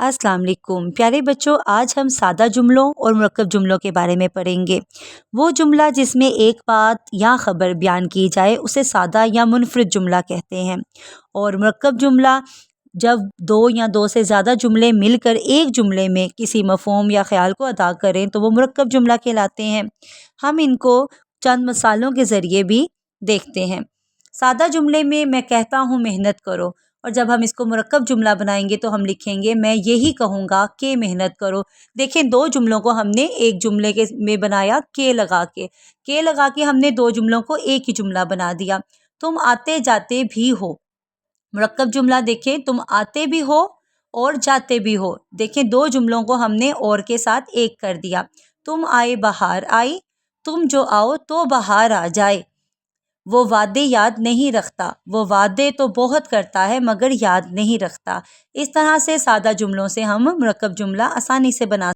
السلام علیکم پیارے بچوں، آج ہم سادہ جملوں اور مرکب جملوں کے بارے میں پڑھیں گے۔ وہ جملہ جس میں ایک بات یا خبر بیان کی جائے اسے سادہ یا منفرد جملہ کہتے ہیں، اور مرکب جملہ جب دو یا دو سے زیادہ جملے مل کر ایک جملے میں کسی مفہوم یا خیال کو ادا کریں تو وہ مرکب جملہ کہلاتے ہیں۔ ہم ان کو چند مثالوں کے ذریعے بھی دیکھتے ہیں۔ سادہ جملے میں کہتا ہوں محنت کرو، اور جب ہم اس کو مرکب جملہ بنائیں گے تو ہم لکھیں گے میں یہی کہوں گا کہ محنت کرو۔ دیکھیں دو جملوں کو ہم نے ایک جملے میں بنایا کہ لگا کے ہم نے دو جملوں کو ایک ہی جملہ بنا دیا۔ تم آتے جاتے بھی ہو، مرکب جملہ دیکھیں، تم آتے بھی ہو اور جاتے بھی ہو۔ دیکھیں دو جملوں کو ہم نے اور کے ساتھ ایک کر دیا۔ تم آئے بہار آئی، تم جو آؤ تو بہار آ جائے۔ وہ وعدے یاد نہیں رکھتا، وہ وعدے تو بہت کرتا ہے مگر یاد نہیں رکھتا۔ اس طرح سے سادہ جملوں سے ہم مرکب جملہ آسانی سے بنا